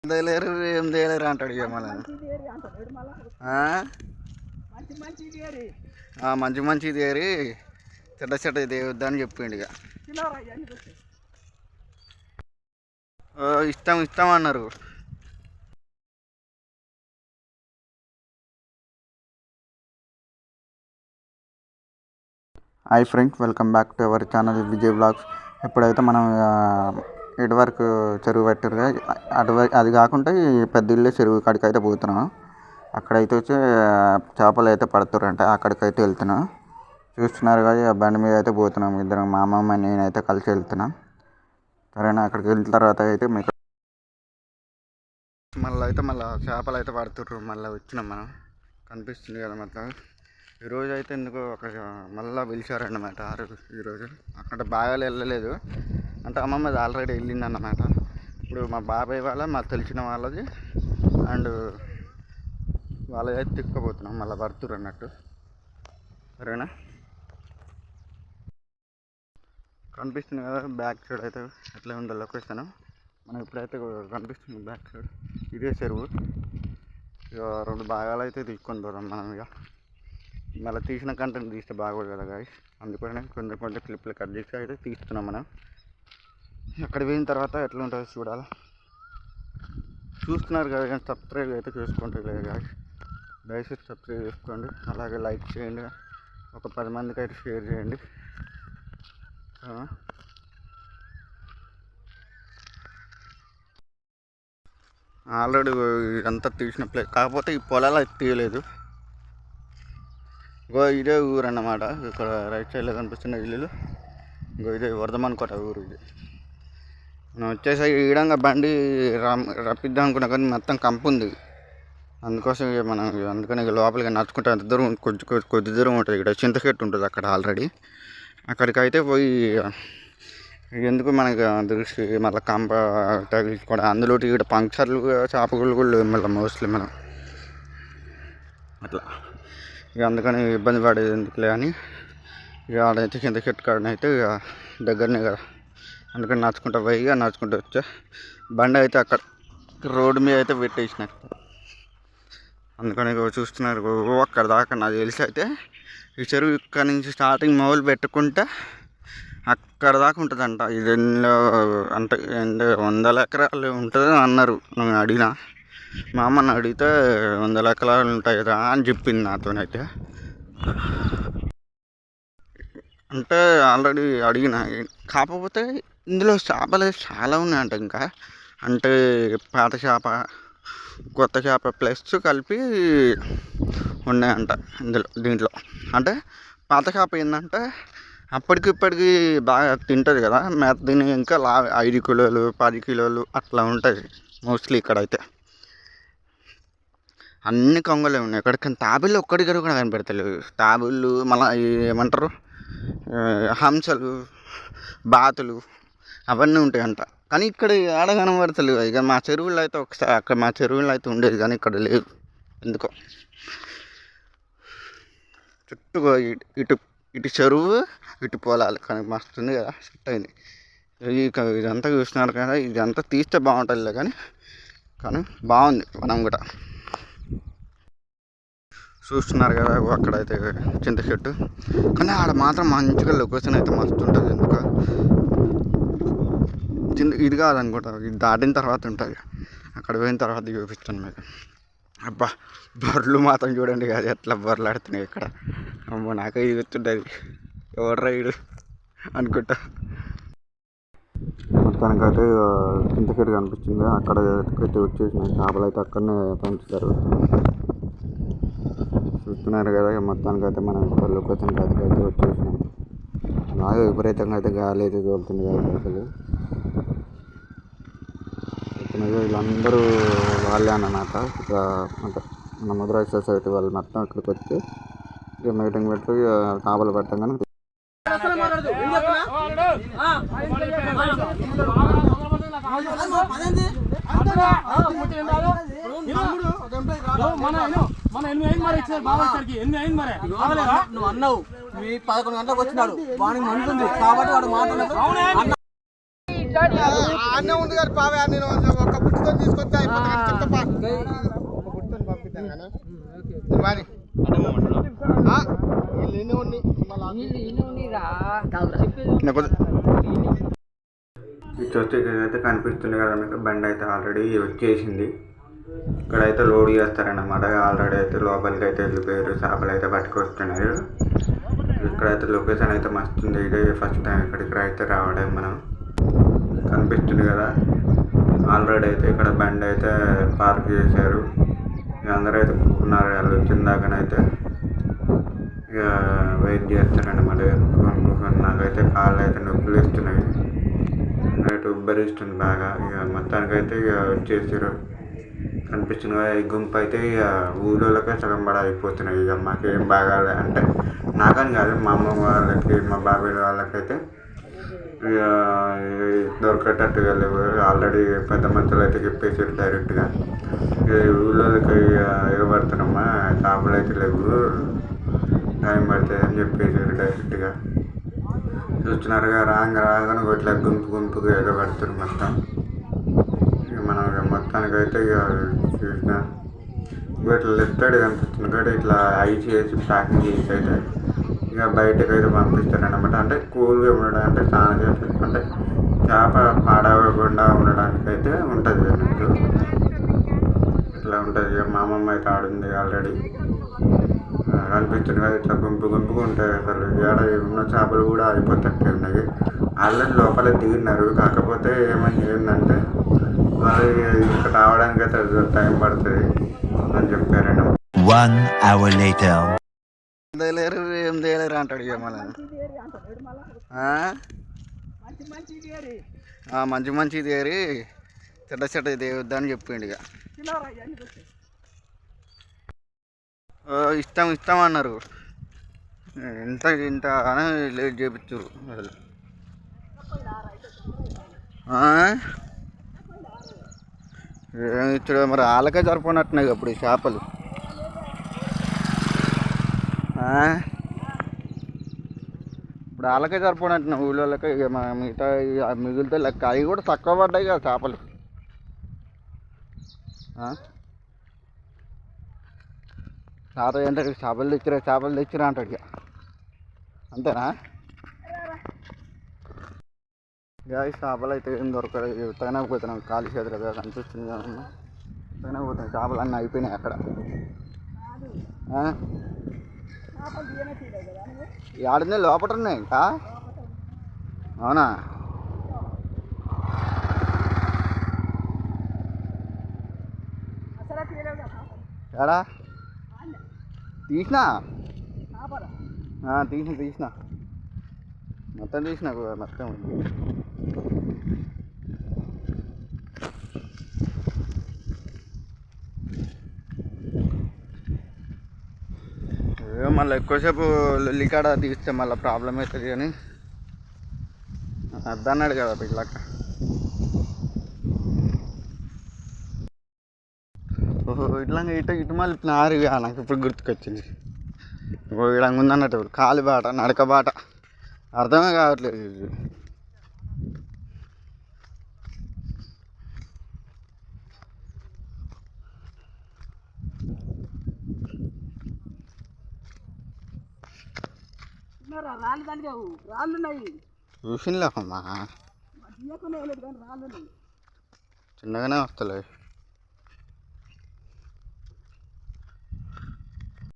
తెలియరు ఏం తెలియరు అంటాడు ఇక మళ్ళీ మంచి మంచి తేరి చెడ్డ చెడ్డ తేవద్దు అని చెప్పిండు ఇక ఇష్టం ఇష్టం అన్నారు. Hi friends, welcome back to our channel Vijay blogs. ఇప్పుడైతే మనం ఇటు వరకు చెరువు పెట్టారు, అది కాకుండా పెద్ద ఇల్లు చెరువు కాడికి అయితే పోతున్నాం. అక్కడైతే వచ్చి చేపలు అయితే పడుతారంట, అక్కడికైతే వెళ్తున్నాం. చూస్తున్నారు కదా, బండి మీద అయితే పోతున్నాం. ఇద్దరం మా అమ్మమ్మ నేనైతే కలిసి వెళ్తున్నాం. సరేనా, అక్కడికి వెళ్ళిన తర్వాత అయితే మీకు మళ్ళీ చేపలు అయితే పడుతుర్రు. మళ్ళీ వచ్చినాం మనం, కనిపిస్తుంది కదా. మొత్తం ఈరోజు అయితే ఎందుకో మళ్ళీ పిలిచారన్నమాట. ఈరోజు అక్కడ బాగా వెళ్ళలేదు అంటే అమ్మమ్మది ఆల్రెడీ వెళ్ళిందన్నమాట. ఇప్పుడు మా బాబాయ్ మాకు తెలిసిన వాళ్ళది అండ్ వాళ్ళదైతే తిక్కబోతున్నాం. మళ్ళీ పడుతుర్రు అన్నట్టు. సరేనా, కనిపిస్తుంది కదా బ్యాక్ సైడ్ అయితే ఎట్లా ఉందో లొకేషన్. మనం ఇప్పుడైతే కనిపిస్తుంది బ్యాక్ సైడ్ ఇదే చెరువు. ఇక 2 భాగాలు అయితే తీసుకొని పోదాం మనం. ఇక మళ్ళీ తీసిన కంటెంట్ తీస్తే బాగోదు కదా గాయస్, అందుకనే కొంచెం క్లిప్లు కట్ చేసి అయితే తీస్తున్నాం మనం. అక్కడ పోయిన తర్వాత ఎట్లా ఉంటుందో చూడాలి. చూస్తున్నారు కదా, కానీ సబ్స్క్రైబ్ అయితే చేసుకోండి లేదు గాయస్. దయచేసి సబ్స్క్రైబ్ చేసుకోండి, అలాగే లైక్ చేయండి, ఒక 10 మందికి అయితే షేర్ చేయండి. ఆల్రెడీ ఇదంతా తీసిన ప్లేస్, కాకపోతే ఈ పొలాలు అయితే తీయలేదు. ఇదే ఊరు అన్నమాట. ఇక్కడ రైట్ సైడ్లో కనిపిస్తున్న ఇల్లులు ఇదే వర్ధమాన్కోట ఊరు. ఇది మనం వచ్చేసి ఈడంగా బండి రప్పిద్దాం అనుకున్నా కానీ మొత్తం కంపు ఉంది. అందుకోసం మనం అందుకని లోపలికి నడుచుకుంటే అంత దూరం కొద్ది దూరం ఉంటుంది. ఇక్కడ చింతచెట్టు ఉంటుంది అక్కడ ఆల్రెడీ. అక్కడికైతే పోయి ఎందుకు మనకి దృష్టి మళ్ళీ కంప తగిలించుకోవడం, అందులో ఇక్కడ పంక్చర్లు చేపలు కూడా మళ్ళీ మోస్ట్లీ మనం అట్లా. ఇక అందుకని ఇబ్బంది పడేది ఎందుకులే అని ఇక ఆడైతే కింద చెట్టు కాడనైతే ఇక దగ్గరనే కదా, అందుకని నడుచుకుంటూ పోయి నడుచుకుంటూ వచ్చా. బండి అయితే అక్కడ రోడ్డు మీద అయితే పెట్టేసినారు. అందుకని చూస్తున్నారు అక్కడ దాకా నాకు తెలిసి అయితే ఈ చెరువు ఇక్కడ నుంచి స్టార్టింగ్ మొదలు పెట్టుకుంటే అక్కడ దాకా ఉంటుందంట. ఇది అంటే 100 ఎకరాలు ఉంటుంది అన్నారు. నేను అడిగినా, మా అమ్మని అడిగితే 100 ఎకరాలు ఉంటాయి కదా అని చెప్పింది నాతోనైతే. అంటే ఆల్రెడీ అడిగిన, కాకపోతే ఇందులో చేపలు చాలా ఉన్నాయంట. ఇంకా అంటే పాత చేప కొత్త చేప ప్లస్ కలిపి ఉన్నాయంట దీంట్లో. అంటే పాత చేప ఏంటంటే అప్పటికిప్పటికి బాగా తింటుంది కదా, మేత తిని ఇంకా 5 కిలోలు 10 కిలోలు అట్లా ఉంటుంది మోస్ట్లీ. ఇక్కడైతే అన్ని కొంగలే ఉన్నాయి. ఎక్కడికైనా తాబేళ్ళు ఒక్కడికి కూడా కనిపెడతలేవు. తాబేళ్ళు మళ్ళీ ఏమంటారు హంసలు బాతులు అవన్నీ ఉంటాయంట. కానీ ఇక్కడ ఆడ కనబడతలేవు. ఇక మా చెరువుల్లో అయితే ఒకసారి అక్కడ మా చెరువుల్లో అయితే ఉండేది, కానీ ఇక్కడ లేదు ఎందుకో. చుట్టూ ఇటు చెరువు ఇటు పొలాలు కానీ మస్తుంది కదా, సెట్ అయింది. ఇదంతా చూస్తున్నారు కదా, ఇదంతా తీస్తే బాగుంటుందిలే కానీ బాగుంది. మనం కూడా చూస్తున్నారు కదా అక్కడైతే చింత చెట్టు, కానీ ఆడ మాత్రం మంచిగా లొకేషన్ అయితే మస్తు ఉంటుంది. ఎందుకు ఇది కాదనుకుంటా, ఇది దాటిన తర్వాత ఉంటుంది. అక్కడ పోయిన తర్వాత చూపిస్తాను మీకు. అబ్బా బర్రెలు మాత్రం చూడండి కదా ఎట్లా బర్రెలాడుతున్నాయి ఇక్కడ. అమ్మో నాకే ఇది గుర్తుంటుంది, ఎవరు రైడు అనుకుంటా. మొత్తానికైతే చింతచెట్టు కనిపిస్తుంది, అక్కడ అయితే వచ్చేసిన చేపలు అయితే అక్కడనే పెంచుతారు. చూస్తున్నారు కదా, మొత్తానికైతే మనం ఇక్కడ లొకేషన్ అయితే వచ్చేసినాం. బాగా విపరీతంగా అయితే గాలి అయితే తోలుతుంది కదా అసలు. వీళ్ళందరూ వాళ్ళే అన్నమాట. ఇక అంటే మన ముద్రా సొసైటీ వాళ్ళు మొత్తం ఇక్కడికి వచ్చి ఇక మీటింగ్ పెట్టి చేపలు పెట్టంగానే నువ్వు అన్నావు మీ 11 గంటలకు వచ్చినాడు, వాడికి మంటుంది కాబట్టి వాడు మాట్లాడదు. అన్నే ఉంది కానీ బాబాయ్ నేను ఒక పుట్టుకొని తీసుకొచ్చి కనిపిస్తుంది కదా మీకు, బండి అయితే ఆల్రెడీ వచ్చేసింది. ఇక్కడైతే లోడ్ చేస్తారన్నమాట. ఆల్రెడీ అయితే లోపలికి అయితే వెళ్ళిపోయారు, చేపలు అయితే పట్టుకొస్తున్నారు. ఇక్కడైతే లొకేషన్ అయితే మస్తు ఉంది. ఇదే ఫస్ట్ టైం ఇక్కడికి అయితే రావడం మనం. కనిపిస్తుంది కదా, ఆల్రెడీ అయితే ఇక్కడ బండి అయితే పార్క్ చేశారు. అందరూ అయితే కూర్చున్నారు. వాళ్ళు వచ్చిన దాకానైతే ఇక వెయిట్ చేస్తారన్నమాట. నాకైతే కాళ్ళు అయితే నొప్పులు ఇస్తున్నాయి, అయితే ఉబ్బరిస్తుంది బాగా. ఇక మొత్తానికైతే ఇక వచ్చేసారు. కనిపిస్తుంది కదా, ఈ గుంపు అయితే ఇక ఊళ్ళోకే సగం పడ అయిపోతున్నాయి. ఇక మాకేం బాగాలే అంటే నాకని కాదు, మా అమ్మ వాళ్ళకి మా బాబాయ్ వాళ్ళకైతే ఇక దొరకటట్టుగా లేవు. ఆల్రెడీ పెద్ద మనుషులు అయితే చెప్పేసారు డైరెక్ట్గా, ఇక ఊళ్ళోకి ఎగబడుతున్నామ్మా, చేపలు అయితే లేవు, టైం పడుతుంది అని చెప్పేసారు డైరెక్ట్గా. చూస్తున్నారుగా, రాగానే ఇట్లా గుంపు గుంపుగా ఎగబడుతున్నారు మొత్తం. ఇక మనం ఇక మొత్తానికైతే ఇక చూసిన ఇట్లా లెఫ్ట్ సైడ్ కనిపిస్తుంది కాబట్టి ఇట్లా ఐస్ చేసి ప్యాకింగ్ చేసి అయితే ఇక బయటకు అయితే పంపిస్తారన్నమాట. అంటే కూల్గా ఉండడం, అంటే స్నానం అంటే చేప పాడవకుండా ఉండడానికి అయితే ఉంటుంది అన్నట్టు. ఇట్లా ఉంటుంది. ఇక మా అమ్మమ్మ అయితే ఆడింది ఆల్రెడీ. కనిపిస్తుంది కదా, ఇట్లా గుంపు గుంపుగా ఉంటాయి. అసలు ఏడ ఉన్న చేపలు కూడా అయిపోతట్టే ఉన్నాయి. ఆల్రెడీ లోపల దిగినారు, కాకపోతే ఏంటంటే వాళ్ళు ఇక్కడ రావడానికి అయితే టైం పడుతుంది అని చెప్పారండి. 1 hour later. తెలియరు ఏం తెలియరు అంటాడు ఇక మళ్ళీ. మంచి మంచి తేరి చెడ్డ చెడ్డ తేవద్దని చెప్పిండు. ఇక ఇష్టం ఇష్టం అన్నారు, ఇంత ఇంత అని లేట్ చేయించారు అసలు. ఏమి ఇచ్చాడు మరి, వాళ్ళకే సరిపోనట్టున్నాయి అప్పుడు ఈ చేపలు. ఇప్పుడు వాళ్ళకే సరిపోనట్టున్నాయి ఊళ్ళోకి. ఇక మిగతా మిగిలితే లెక్క అవి కూడా తక్కువ పడ్డాయి కదా చేపలు. తాత ఏంటంటే చేపలు తెచ్చిరా అంటాడు ఇక, అంతేనా? ఇక ఈ చేపలు అయితే ఏం దొరకలేదు. తగనకపోతున్నాం, ఖాళీ చేతులుగా కనిపిస్తుంది కదన్నా, తగనకపోతున్నాయి. చేపలు అన్నీ అయిపోయినాయి అక్కడ. ఆడినే లోపల ఉన్నాయి ఇంకా. అవునా? ఎడా తీసినా తీసిన మొత్తం మొత్తం. మళ్ళీ ఎక్కువసేపు లొల్లికాడ తీస్తే మళ్ళీ ప్రాబ్లం అవుతుంది అని అద్దన్నాడు కదా పిల్లక. ఓహో ఇట్లా ఇటు మళ్ళీ నారు నాకు ఇప్పుడు గుర్తుకొచ్చింది. ఇలా ఉందన్నట్టు కాలి బాట, నడక బాట అర్థమే కావట్లేదు. చూసినలేమ్మా, చిన్నగానే వస్తలే.